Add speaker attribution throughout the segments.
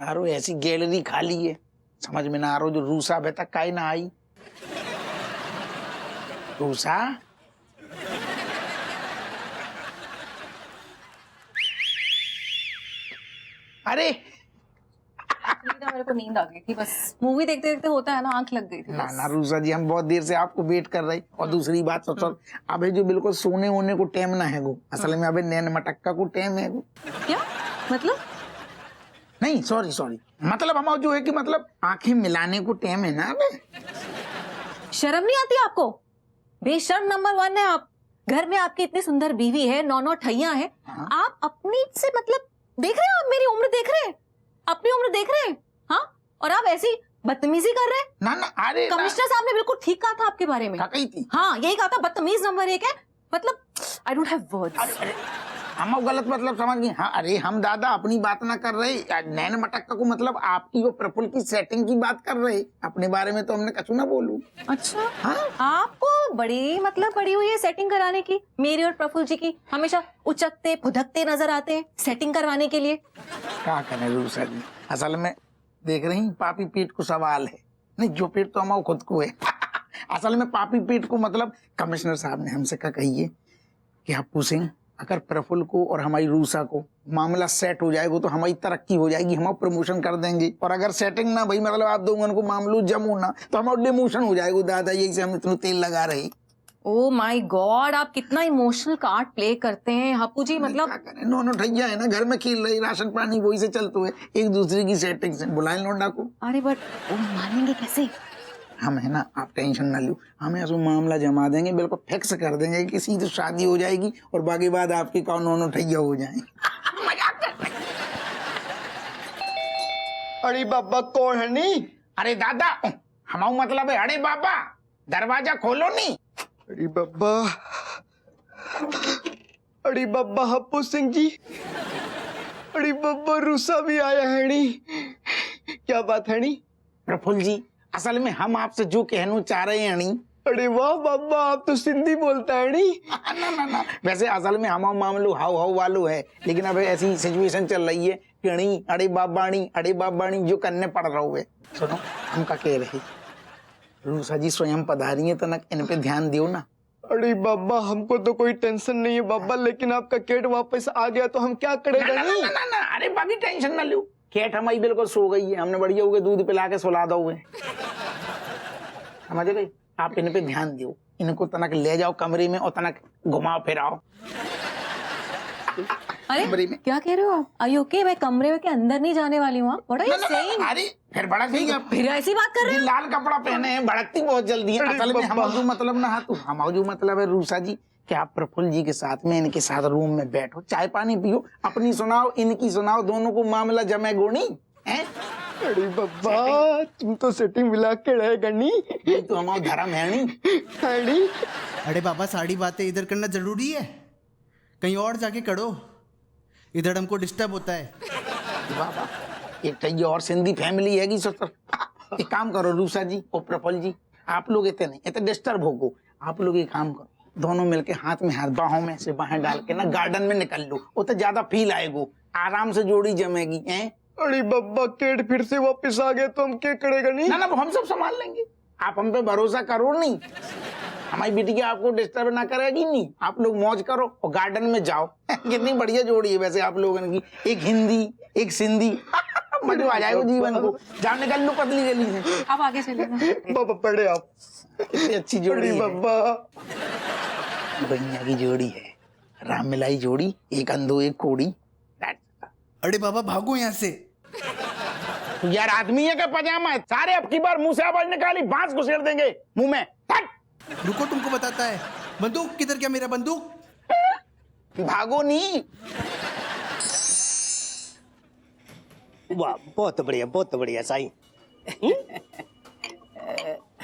Speaker 1: यारो ऐसी गैलरी खाली है, समझ में ना आ रहा जो रूसा अभी तक काहे ना आई। रूसा अरे
Speaker 2: मेरे को नींद आ गई थी, बस मूवी देखते देखते होता है ना, आंख लग गई थी
Speaker 1: ना
Speaker 2: बस।
Speaker 1: ना रूसा जी, हम बहुत देर से आपको वेट कर रहे। और दूसरी बात सर, अबे जो बिल्कुल सोने होने को टाइम ना है वो, असल में अबे नैन मटक्का को टाइम है वो।
Speaker 2: क्या मतलब?
Speaker 1: नहीं सॉरी, मतलब हम जो है कि मतलब आंखें मिलाने को टाइम है ना अबे।
Speaker 2: शर्म नहीं आती आपको? बेशर्म नंबर 1 है आप। घर में आपकी इतनी सुंदर बीवी है, 9 ठैया है, आप अपनी से मतलब देख रहे हैं? आप मेरी उम्र देख रहे हैं? अपनी उम्र देख रहे हैं? हाँ, और आप ऐसी बदतमीजी कर रहे हैं।
Speaker 1: ना अरे
Speaker 2: कमिश्नर साहब ने बिल्कुल ठीक कहा था आपके बारे में।
Speaker 1: कही थी?
Speaker 2: हाँ, यही कहा था, बदतमीज नंबर 1 है। मतलब आई डोंट हैव वर्ड्स।
Speaker 1: हम गलत मतलब समझ गए। हाँ अरे हम दादा अपनी बात ना कर रहे, नैन मटक्का को मतलब आपकी और प्रफुल्ल की सेटिंग की बात कर रहे, अपने बारे में तो हमने कछु ना बोलू।
Speaker 2: अच्छा
Speaker 1: हाँ?
Speaker 2: आपको बड़ी मतलब पड़ी हुई है सेटिंग कराने की। मेरी और प्रफुल्ल जी की हमेशा उचकते फुदकते नजर आते हैं सेटिंग करवाने के लिए।
Speaker 1: क्या करें रूसा जी, असल में देख रही पापी पेट को सवाल है। नहीं जो पेट तो हमारा खुद को है। असल में पापी पेट को मतलब कमिश्नर साहब ने हमसे क्या कही है कि आप पूछें अगर प्रफुल्ल को और हमारी रूसा को मामला सेट हो जाएगा तो हमारी तरक्की हो जाएगी, हम प्रमोशन कर देंगे। और अगर सेटिंग ना भाई मतलब आप दोनों को मामलो जमू ना तो हमारा डिमोशन हो जाएगा। दादा यही से हम इतना तेल लगा रहे।
Speaker 2: ओ माय गॉड, आप कितना इमोशनल कार्ड प्ले करते हैं हापू जी। मतलब
Speaker 1: क्या करें, नोनो ठैया है ना, घर में खेल रही, राशन पानी वही से चलते है, एक दूसरे की सेटिंग से बुलाए लौंडा को।
Speaker 2: अरे बट वो मानेंगे कैसे?
Speaker 1: हम है ना, आप टेंशन ना लो, हम ऐसा मामला जमा देंगे, बिल्कुल फिक्स कर देंगे कि सीधी शादी हो जाएगी और बाकी बाद आपकी कौन नोनो ठैया हो जाए।
Speaker 3: अरे बाबा कौन है नी?
Speaker 1: अरे दादा हमारा मतलब है, अरे बाबा दरवाजा खोलो नी।
Speaker 3: अरे बाबा, अरे बाबा हप्पू सिंह जी, अरे बाबा रूसा भी आया है नी। क्या बात है नी?
Speaker 1: प्रफुल्ल जी असल में हम आपसे जो कहना चाह रहे हैं नी।
Speaker 3: अरे वाह बाबा, आप तो सिंधी बोलता है नी।
Speaker 1: ना वैसे असल में हमारा मामलो हाउ वालो है, लेकिन अब ऐसी सिचुएशन चल रही है कि अरे बाबाणी जो करने पड़ रहा है। सुनो हम का कह रहे, रूसा जी स्वयं पधारी है तो ना इन पे ध्यान दियो ना।
Speaker 3: अरे बाबा हमको तो कोई टेंशन नहीं है बाबा, लेकिन आपका केट वापस आ गया तो हम क्या करेंगे?
Speaker 1: ना अरे बाकी टेंशन ना लो, केट हमारी बिल्कुल सो गई है, हमने बढ़िया हो गए दूध पिला के सुला दो हुए। समझ गई? आप इन पे ध्यान दियो, इनको तनक ले जाओ कमरे में और तनक घुमाओ फिराओ।
Speaker 2: अरे क्या कह रहे हो आप? Are you okay? मैं कमरे के अंदर नहीं जाने वाली हूँ। What are you saying?
Speaker 1: अरे फिर भड़क गई आप,
Speaker 2: फिर ऐसी बात कर रहे
Speaker 1: ये
Speaker 2: हो?
Speaker 1: लाल कपड़ा पहने हैं, भड़कती बहुत जल्दी है। असल में हमारा जो मतलब ना तो हमारा जो मतलब है रूसा जी कि आप प्रफुल्ल जी के साथ में इनके साथ रूम में बैठो, चाय पानी पियो, अपनी सुनाओ इनकी सुनाओ, दोनों को मामला जमे गोनी है।
Speaker 3: अरे बाबा तुम तो सेटिंग मिला के रहेगा नी।
Speaker 1: ये तो हमारा धर्म है नी।
Speaker 4: अरे बाबा सारी बातें इधर करना जरूरी है? कहीं और जाके करो, इधर हमको डिस्टर्ब होता है।
Speaker 1: बाबा एक तो और सिंधी फैमिली है एक काम करो रूसा जी और प्रफुल्ल जी, आप लोग इतने डिस्टर्ब हो, आप लोग एक काम करो, दोनों मिलके हाथ में हाथ बाहों में से बाहें डाल के ना गार्डन में निकल लो, उतना ज्यादा फील आएगा, आराम से जोड़ी जमेगी हैं।
Speaker 3: अरे बाबा केट फिर से वापस आ गए तो हम क्या करेगा? नहीं
Speaker 1: ना हम सब संभाल लेंगे, आप हम पे भरोसा करो नहीं, हमारी बिटिया आपको डिस्टर्ब ना करेगी नहीं, आप लोग मौज करो और गार्डन में जाओ। कितनी बढ़िया जोड़ी है वैसे आप लोगों की, एक हिंदी एक सिंधी। मजा आ जाएगा जीवन को, जान निकल लो पतली गली से।
Speaker 2: आप आगे चले ना।
Speaker 3: बाबा पढ़े आप,
Speaker 1: कितनी अच्छी जोड़ी है
Speaker 3: बाबा,
Speaker 1: भैया की जोड़ी है, राम मिलाई जोड़ी, एक अंधो एक कोड़ी।
Speaker 4: अरे बाबा भागो यहाँ से।
Speaker 1: यार आदमी है क्या पजामा है, सारे अब की बार मुंह से आवाज निकाली बांस घुसेड़ देंगे मुंह में।
Speaker 4: रुको तुमको बताता है। बंदूक किधर? क्या मेरा बंदूक?
Speaker 1: भागो नहीं।
Speaker 5: वाह बहुत बढ़िया साईं।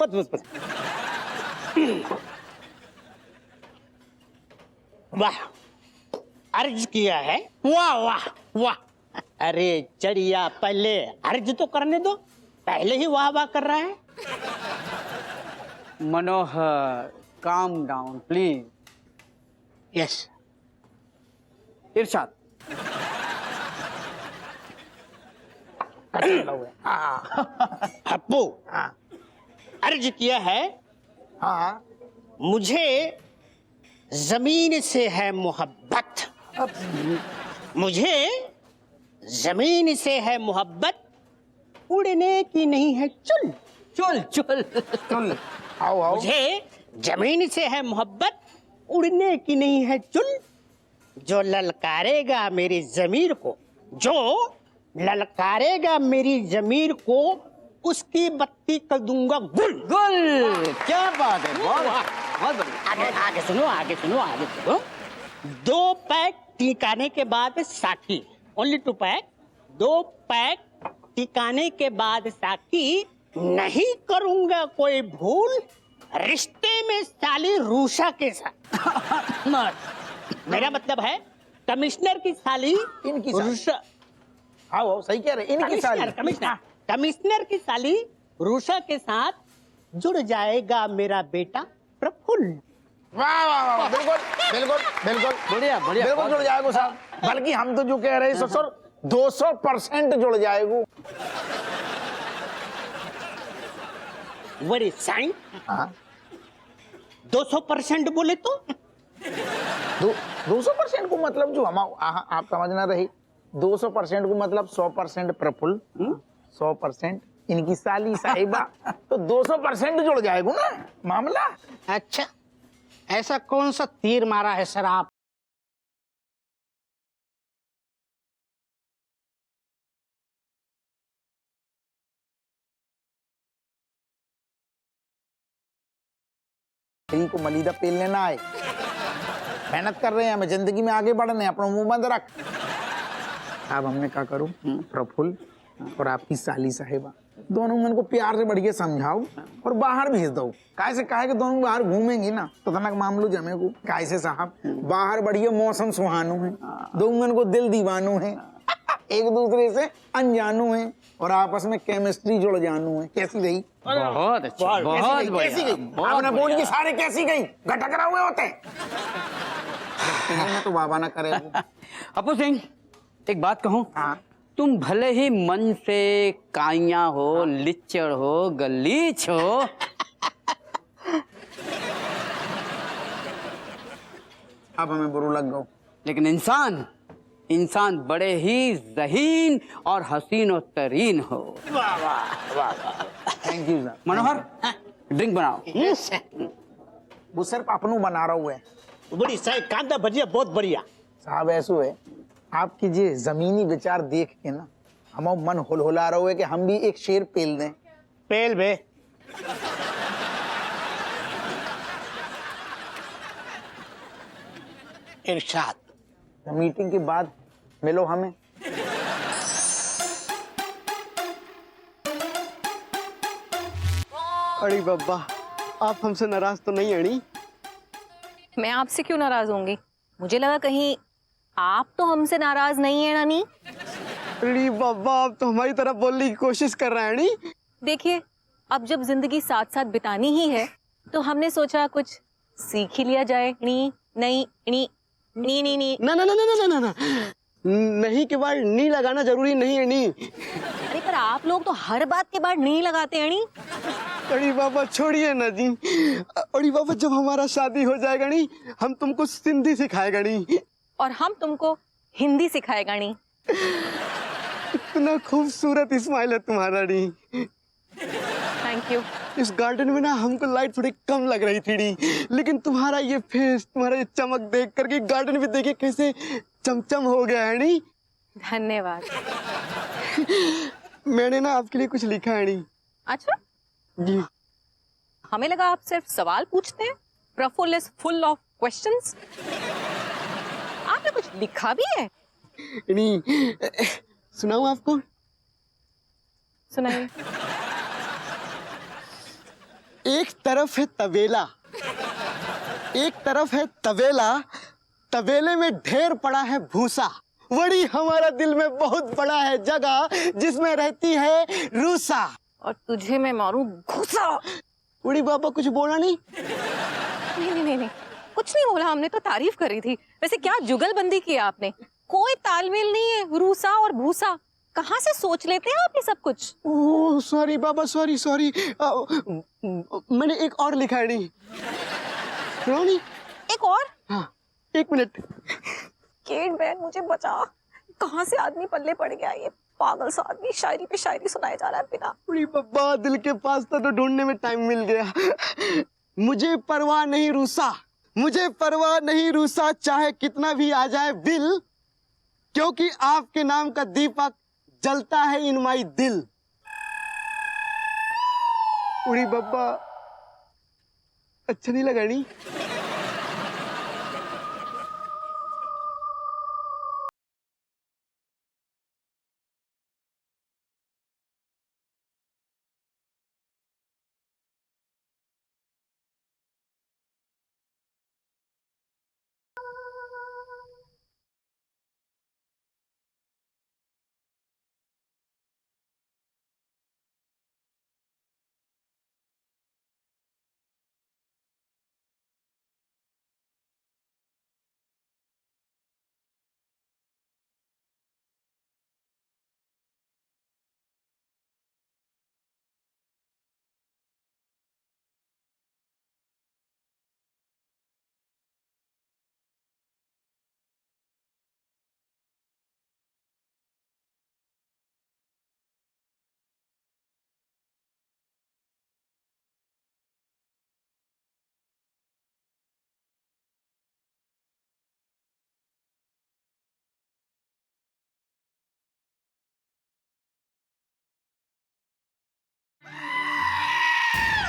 Speaker 5: बस वाह अर्ज किया है, वाह वाह वाह। अरे चढ़िया पहले अर्ज तो करने दो, पहले ही वाह वाह कर रहा है।
Speaker 6: मनोहर काम डाउन प्लीज।
Speaker 5: यस
Speaker 6: इरशाद।
Speaker 1: कचरा हुआ है। हाँ
Speaker 5: अप्पू
Speaker 1: हाँ
Speaker 5: अर्ज किया है,
Speaker 1: हाँ
Speaker 5: मुझे जमीन से है मोहब्बत, मुझे जमीन से है मोहब्बत, उड़ने की नहीं है चुल।
Speaker 6: चल चल
Speaker 1: चल आओ आओ।
Speaker 5: मुझे जमीन से है मोहब्बत, उड़ने की नहीं है चुल। जो ललकारेगा मेरी जमीर को, जो ललकारेगा मेरी जमीर को, उसकी बत्ती कर दूंगा गुल।
Speaker 6: गुल, क्या बात है, बहुत बढ़िया।
Speaker 5: आगे आगे सुनो, आगे सुनो, आगे सुनो। 2 पैक टिकाने के बाद साकी, ओनली 2 पैक, 2 पैक टिकाने के बाद साकी, नहीं करूंगा कोई भूल, रिश्ते में साली रूषा के साथ। मेरा मतलब है कमिश्नर की साली
Speaker 1: इनकी साली।
Speaker 5: रूषा,
Speaker 1: आओ आओ, सही कह रहे, इनकी साली।
Speaker 5: कमिश्नर की साली रूषा के साथ जुड़ जाएगा मेरा बेटा प्रफुल्ल।
Speaker 1: वाह वाह वाह, बिल्कुल बिल्कुल बिल्कुल
Speaker 6: बढ़िया बढ़िया,
Speaker 1: बिल्कुल जुड़ जाएगा साहब। बल्कि हम तो जो कह रहे हैं ससुर 200% जुड़ जाएगा।
Speaker 5: वेरी साइन,
Speaker 1: हाँ
Speaker 5: 200% बोले तो
Speaker 1: 200% को मतलब जो हम आप समझना रही, 200% को मतलब 100% प्रफुल्ल, 100% इनकी साली साहिबा, तो 200% जुड़ जाएगा ना मामला।
Speaker 5: अच्छा, ऐसा कौन सा तीर मारा है सर आप?
Speaker 1: को मलीदा पेल लेना आए, मेहनत कर रहे हैं, हमें जिंदगी में आगे बढ़ने, अपना मुंह बंद रख। अब हमने क्या करूं, प्रफुल्ल और आपकी साली साहिबा दोनों उनको प्यार से बढ़िया समझाओ और बाहर भेज दो। कैसे कहे कि दोनों बाहर घूमेंगी ना तो तनक मामलो जमे को। कैसे साहब, बाहर बढ़िया मौसम सुहानो है, दोनों को दिल दीवानो है, एक दूसरे से अनजानो है और आपस में केमिस्ट्री जुड़ जानो है। कैसी गई?
Speaker 6: बहुत अच्छा, बहुत
Speaker 1: कैसी
Speaker 6: बढ़िया,
Speaker 1: गई? आपने बोल के सारे कैसी गई? गटकरा हुए होते हैं। तो बाबा ना करे।
Speaker 6: अप्पू सिंह, एक बात कहूं,
Speaker 1: हाँ
Speaker 6: तुम भले ही मन से काइया हो, लिच्चड़ हो, गलीच हो,
Speaker 1: अब हमें बुरा लग गो,
Speaker 6: लेकिन इंसान बड़े ही ज़हीन और हसीन और तरीन हो।
Speaker 1: Thank you sir.
Speaker 6: Manohar, drink बनाओ।
Speaker 1: वो सिर्फ अपनों बना रहा हुआ है
Speaker 5: बड़ी सही, कांदा भजिया बहुत बढ़िया
Speaker 1: साहब। ऐसो है, आपकी ये जमीनी विचार देख के ना हमारा मन हुलहुला रहा है कि हम भी एक शेर पेल दें।
Speaker 5: पेल बे। इरशाद।
Speaker 1: तो मीटिंग के बाद मिलो हमें।
Speaker 3: अरे बाबा, आप हमसे नाराज तो नहीं अड़ी?
Speaker 2: मैं आपसे क्यों नाराज होंगी? मुझे लगा कहीं आप तो हमसे नाराज नहीं है नानी।
Speaker 3: अरे बाबा, आप तो हमारी तरफ बोलने की कोशिश कर रहे हैं अड़ी।
Speaker 2: देखिए, अब जब जिंदगी साथ साथ बितानी ही है तो हमने सोचा कुछ सीख ही लिया जाए। नी नहीं नी नी नी नी
Speaker 3: ना ना ना ना ना ना ना नहीं के बाद नी लगाना जरूरी नहीं है नी।
Speaker 2: अरे पर आप लोग तो हर बात के बाद नहीं लगाते हैं नी।
Speaker 3: अरे बाबा छोड़िए ना जी। अरे बाबा, जब हमारा शादी हो जाएगा नी, हम तुमको सिंधी सिखाएगा नी
Speaker 2: और हम तुमको हिंदी सिखाएगा नी।
Speaker 3: इतना खूबसूरत स्माइल है तुम्हारा नी।
Speaker 2: Thank you.
Speaker 3: इस गार्डन में ना हमको लाइट थोड़ी कम लग रही थी नी, लेकिन तुम्हारा ये फेस, तुम्हारा ये चमक देख करके गार्डन भी देखिए कैसे चमचम हो गया है नी।
Speaker 2: धन्यवाद।
Speaker 3: मैंने ना आपके लिए कुछ लिखा है नी।
Speaker 2: अच्छा,
Speaker 3: जी।
Speaker 2: हमें लगा आप सिर्फ सवाल पूछते हैं। Praful is full of questions. आपने कुछ लिखा भी है?
Speaker 3: नी, सुनाऊं आपको?
Speaker 2: सुनाइए।
Speaker 3: एक तरफ है तबेला, एक तरफ है तबेला, तबेले में ढेर पड़ा है भूसा, वही हमारा दिल में बहुत बड़ा है जगह जिसमें रहती है रूसा।
Speaker 2: और तुझे मैं मारूं घुसा।
Speaker 3: उड़ी बाबा, कुछ बोला नहीं?
Speaker 2: नहीं नहीं नहीं नहीं, कुछ नहीं बोला, हमने तो तारीफ करी थी। वैसे क्या जुगलबंदी की आपने? कोई तालमेल नहीं है रूसा और भूसा। कहाँ से सोच लेते हैं आप ये सब कुछ?
Speaker 3: ओह सॉरी बाबा, सॉरी सॉरी। मैंने एक और लिखा है नहीं। रोनी,
Speaker 2: एक और?
Speaker 3: हाँ, 1 मिनट।
Speaker 2: केट बहन मुझे बचा, कहाँ से आदमी पल्ले पड़ गया ये पागल सा आदमी, शायरी पे शायरी सुनाए जा रहा है बिना।
Speaker 3: अरे बाबा, दिल के पास तो ढूंढने में टाइम मिल गया। मुझे परवाह नहीं रूसा, मुझे परवाह नहीं रूसा, चाहे कितना भी आ जाए बिल, क्योंकि आपके नाम का दीपक जलता है इन माई दिल। उड़ी बाबा, अच्छा नहीं लगा नहीं?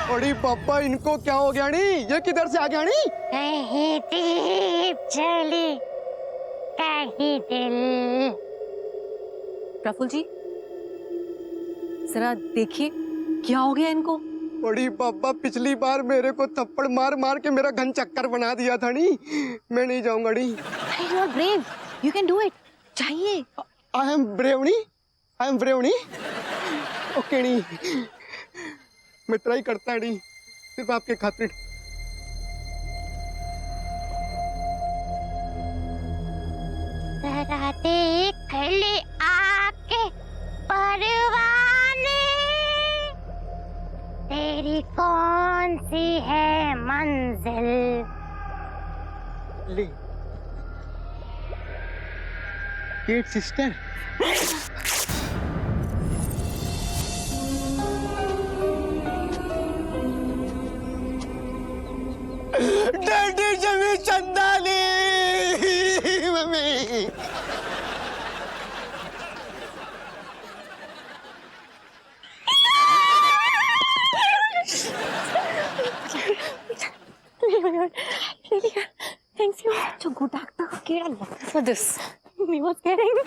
Speaker 3: अरे पापा, इनको क्या हो गया नी? ये किधर से आ गया नी?
Speaker 7: कहीं दीप जले कहीं दिल।
Speaker 2: प्रफुल्ल जी जरा देखिए क्या हो गया इनको।
Speaker 3: अरे पापा, पिछली बार मेरे को थप्पड़ मार मार के मेरा घन चक्कर बना दिया था नी। मैं नहीं जाऊंगा नी।
Speaker 2: You are brave, you can do it, चाहिए।
Speaker 3: आई एम ब्रेवनी, आई एम ब्रेवनी। ओके नी, मैं ट्राई करता है नी, सिर्फ आपके खातिर।
Speaker 7: जरा देख ले आके परवाने, तेरी कौन सी है मंजिल।
Speaker 3: ले केट सिस्टर, डैडी जमी Chandani mummy.
Speaker 2: Thanks you. Such a good actor. Kira for this. We was kidding.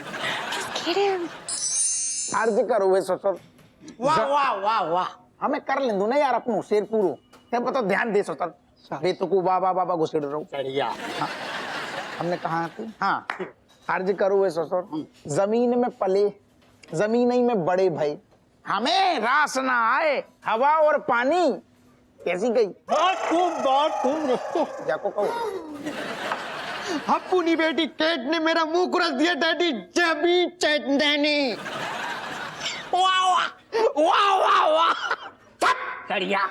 Speaker 2: Just kidding.
Speaker 1: अर्ज करो वे ससुर।
Speaker 5: वाह वाह वाह वाह।
Speaker 1: हमें कर लेंदो ना यार अपनो शेर पूरो। ते पता ध्यान दे ससुर। बेतो को बाबा बाबा घुसेड़ रहो।
Speaker 5: बढ़िया।
Speaker 1: हाँ। हमने कहा थी? हाँ। अर्ज करो वे ससुर। जमीन में पले, जमीन ही में बड़े भाई। हमें रास ना आए हवा और पानी। कैसी गई?
Speaker 5: बहुत खूब दोस्तों।
Speaker 1: जाको कहो।
Speaker 3: अपनी बेटी केट ने मेरा मुंह कुरस दिया डैडी जमी चंदानी।
Speaker 5: वाह वाह वाह वाह वाह। बढ़िया।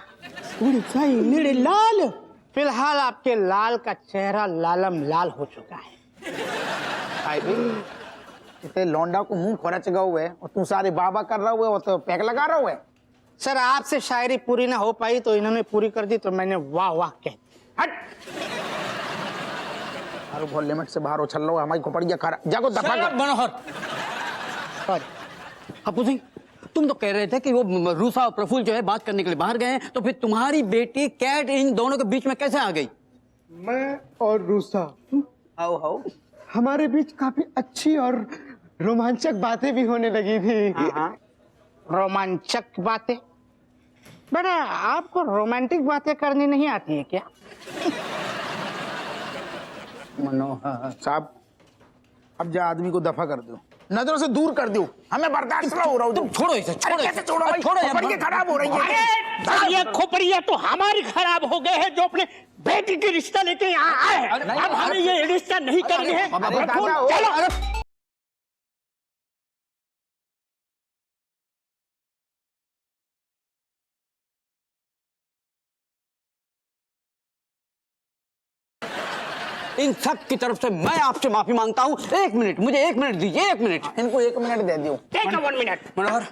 Speaker 5: मेरे लाल, फिलहाल आपके लाल का चेहरा लालम लाल हो चुका है।
Speaker 1: इतने लौंडा को मुंह खोरा चगा हुआ है और तू सारे बाबा कर रहा हुआ है और तो पैक लगा रहा हुआ है।
Speaker 5: सर आपसे शायरी पूरी ना हो पाई तो इन्होंने पूरी कर दी तो मैंने वाह वाह कह।
Speaker 1: हट। अरे बहुत लिमिट से बाहर उछल रहा है, हमारी खोपड़िया खा रहा। जाको दफा कर।
Speaker 6: सॉरी अपू सिंह, तुम तो कह रहे थे कि वो रूसा और प्रफुल्ल जो है बात करने के लिए बाहर गए हैं, तो फिर तुम्हारी बेटी कैट इन दोनों के बीच में कैसे आ गई?
Speaker 3: मैं और रूसा,
Speaker 1: आओ आओ।
Speaker 3: हमारे बीच काफी अच्छी और रोमांचक बातें भी होने लगी थी।
Speaker 5: रोमांचक बातें? बेटा आपको रोमांटिक बातें करनी नहीं आती है क्या?
Speaker 1: मनोहर साहब, अब जा आदमी को दफा कर दो, नजरों से दूर कर दो। हमें बर्दाश्त ना हो रहा। तुम
Speaker 6: छोड़ो इसे, छोड़ो इसे।
Speaker 1: कैसे छोड़ो भाई?
Speaker 6: छोड़ो यार,
Speaker 1: खोपड़ियाँ खराब हो रही है।
Speaker 5: ये खोपड़िया तो हमारी खराब हो गए हैं जो अपने बेटी की रिश्ता लेके यहाँ आए हैं। अब हमें ये रिश्ता नहीं करनी है।
Speaker 1: अरे दादा,
Speaker 5: चलो।
Speaker 6: इन सब की तरफ से मैं आपसे माफी मांगता हूँ। 1 मिनट, मुझे 1 मिनट दीजिए, 1 मिनट।
Speaker 1: इनको 1 मिनट दे दो।
Speaker 5: Take 1 minute.
Speaker 6: मनोहर,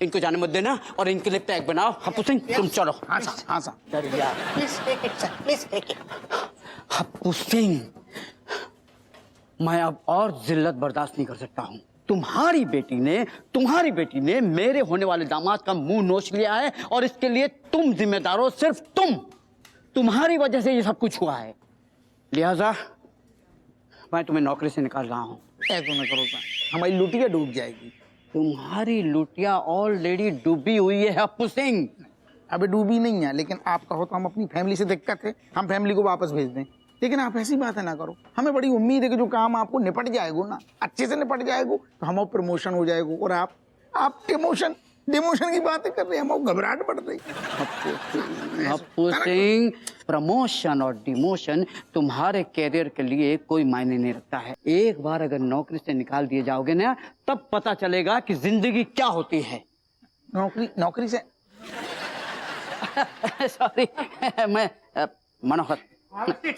Speaker 6: इनको जाने मत देना और इनके लिए पैक बनाओ। हप्पू सिंह, तुम चलो।
Speaker 1: हाँ सर, हाँ sir.
Speaker 5: Please take it sir, please take it.
Speaker 6: Happu Singh, मैं अब और जिल्लत बर्दाश्त नहीं कर सकता हूँ। तुम्हारी बेटी ने मेरे होने वाले दामाद का मुंह नोच लिया है और इसके लिए तुम जिम्मेदार हो, सिर्फ तुम। तुम्हारी वजह से ये सब कुछ हुआ है। लिहाजा मैं तुम्हें नौकरी से निकाल रहा हूँ।
Speaker 1: ऐसा ना करो सर, हमारी लुटिया डूब जाएगी।
Speaker 6: तुम्हारी लुटिया ऑलरेडी डूबी हुई है हप्पू सिंह।
Speaker 1: अबे डूबी नहीं है, लेकिन आपका हो तो हम अपनी फैमिली से दिक्कत है, हम फैमिली को वापस भेज दें। लेकिन आप ऐसी बातें ना करो, हमें बड़ी उम्मीद है कि जो काम आपको निपट जाएगा ना, अच्छे से निपट जाएगा, तो हम प्रमोशन हो जाएगा। और आप डिमोशन की बातें कर रहे हैं, हम घबराहट बढ़ रही है।
Speaker 6: हप्पू सिंह, प्रमोशन और डिमोशन तुम्हारे कैरियर के लिए कोई मायने नहीं रखता है। एक बार अगर नौकरी से निकाल दिए जाओगे ना, तब पता चलेगा कि जिंदगी क्या होती है।
Speaker 1: नौकरी से
Speaker 6: सॉरी, मैं मनोहर,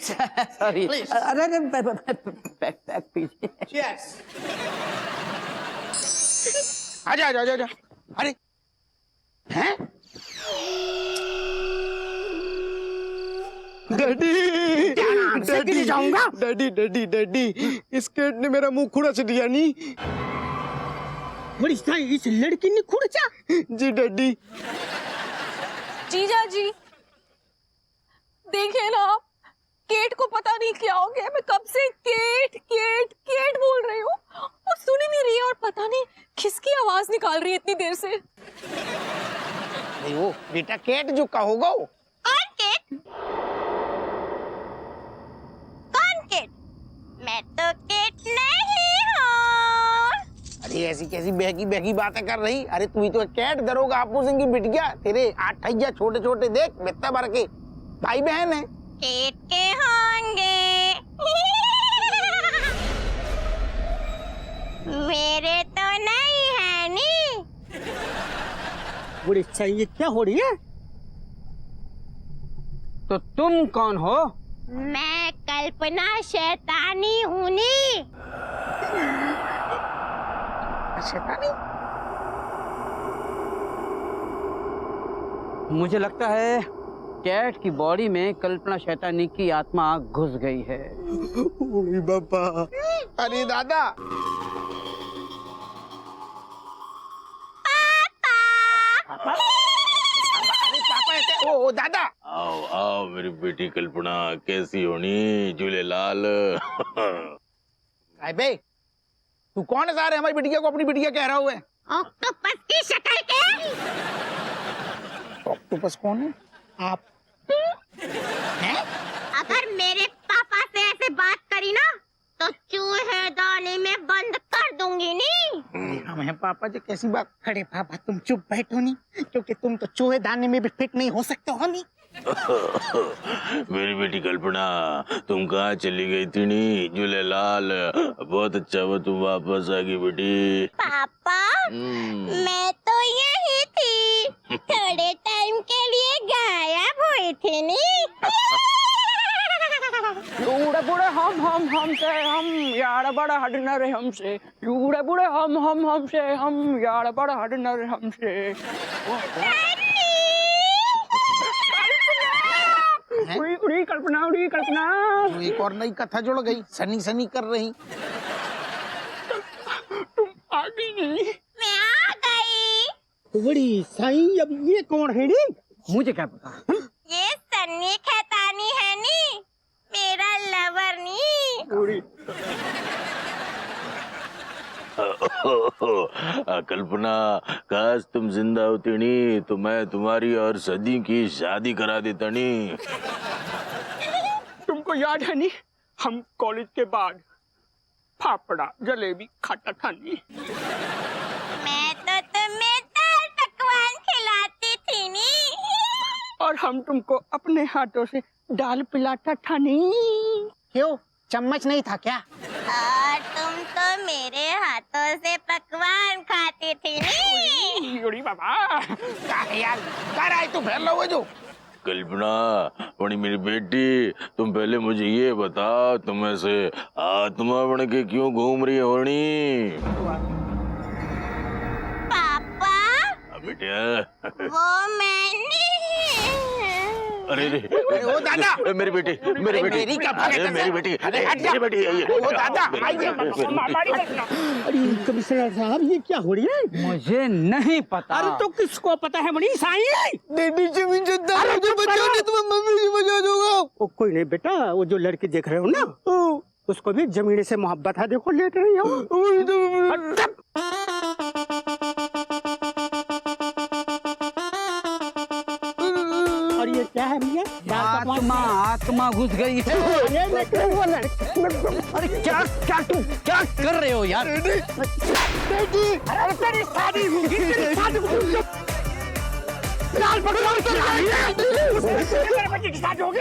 Speaker 6: सॉरी। अरे बैक पीछे।
Speaker 1: आजा। अरे हैं?
Speaker 3: डैडी, इस कैट ने मेरा मुंह खुरच दिया नी।
Speaker 5: बड़ी साई, इस लड़की ने खुरचा।
Speaker 3: जी डैडी।
Speaker 2: जीजा जी, देखिए ना, केट को पता नहीं क्या हो गया। मैं कब से केट केट केट बोल रही हूँ और सुन ही नहीं रही है, और पता नहीं किसकी आवाज निकाल रही है इतनी देर से।
Speaker 1: वो बेटा केट जो कहोगा।
Speaker 7: कौन केट? कौन केट? मैं तो केट नहीं हूँ।
Speaker 1: अरे ऐसी कैसी बहकी बातें कर रही। अरे तू ही तो कैट दरोगा हप्पू सिंह की बिटिया। तेरे 8 ठैया छोटे देख बित्ता भर के भाई बहन है।
Speaker 7: केट के होंगे। मेरे तो नहीं है नी।
Speaker 5: बड़ी साई, ये क्या हो रही है?
Speaker 6: तो तुम कौन हो?
Speaker 7: मैं कल्पना शैतानी हूँ नी।
Speaker 1: शैतानी?
Speaker 6: मुझे लगता है कैट की बॉडी में कल्पना शैतानी की आत्मा घुस गई है।
Speaker 3: ओए बाबा।
Speaker 1: अरे दादा, पापा ऐसे। ओ दादा।
Speaker 8: आओ मेरी बेटी कल्पना, कैसी होनी झूलेलाल।
Speaker 1: बे, तू कौन है सारे हमारी बिटिया को अपनी बिटिया कह रहा हुआ है?
Speaker 7: ऑक्टोपस की शक्ल के।
Speaker 1: ऑक्टोपस कौन है? आप हैं?
Speaker 7: अगर मेरे पापा से ऐसे बात करी ना, तो चूहे दाने में बंद कर दूंगी नी।
Speaker 1: हम हैं पापा जी, कैसी बात। अरे पापा तुम चुप बैठो नी, क्योंकि तुम तो चूहे दाने में भी फिट नहीं हो सकते हो नी।
Speaker 8: मेरी बेटी कल्पना, तुम कहाँ चली गई थी नी झूलेलाल। बहुत अच्छा हुआ तुम वापस आ गई बेटी।
Speaker 7: पापा, मैं तो यही थी, थोड़े टाइम के लिए गायब हुई थी नी।
Speaker 6: बूढ़े बूढ़े हमसे हम यार बड़ा हटना रे हमसे। बूढ़े बूढ़े हमसे हम यार बड़ा हटना रे हमसे। उड़ी कल्पना।
Speaker 1: तो एक और नई कथा जुड़ गई, सनी कर रही।
Speaker 5: तुम आ गई।
Speaker 7: मैं आ गई।
Speaker 5: बड़ी साई, अब ये कौन है नी?
Speaker 6: मुझे क्या पता।
Speaker 7: ये सन्नी खैतानी है नी, मेरा लवर नी।
Speaker 8: कल्पना, काश तुम जिंदा होती नी, तो मैं तुम्हारी और सदी की शादी करा देता नी।
Speaker 5: तुमको याद है नी, हम कॉलेज के बाद फाफड़ा जलेबी खाता था नी।
Speaker 7: मैं तो तुम्हें दाल पकवान खिलाती थी नी।
Speaker 5: और हम तुमको अपने हाथों से दाल पिलाता था नी।
Speaker 3: क्यों, चम्मच नहीं था क्या?
Speaker 7: और तुम तो मेरे हाथों से पकवान खाती थी नी।
Speaker 5: उड़ी बाबा।
Speaker 1: क्या है यार, क्या रहा है तू फैल रहा हुआ जो?
Speaker 8: कल्पना बड़ी मेरी बेटी, तुम पहले मुझे ये बता, तुम ऐसे आत्मा बन के क्यों घूम रही होनी?
Speaker 7: पापा
Speaker 8: बेटा
Speaker 7: वो मैं नहीं।
Speaker 8: अरे रे,
Speaker 1: ओ दादा,
Speaker 8: मेरी बेटी, मेरी बेटी,
Speaker 1: मेरी क्या बात है?
Speaker 8: अरे मेरी बेटी,
Speaker 1: अरे हट जा।
Speaker 8: मेरी बेटी, ये
Speaker 1: ओ दादा, आइए।
Speaker 5: अरे कमिश्नर साहब ये क्या हो रही है?
Speaker 6: मुझे नहीं पता।
Speaker 5: अरे तो किसको पता है मनीष साई?
Speaker 3: डैडी जमीन जद्दा मुझे बचाओ नहीं तो मैं मम्मी से बचा दूंगा।
Speaker 5: वो कोई नहीं बेटा, वो जो लड़की देख रहे हो ना, उसको भी जमीन से मोहब्बत है, देखो लेट रही हो। और ये क्या है भैया?
Speaker 6: आत्मा आत्मा घुस गई है। अरे क्या क्या तुम क्या कर रहे हो यार?
Speaker 5: तेरी शादी होगी, तेरी शादी होगी। लाल बकरा की शादी होगी।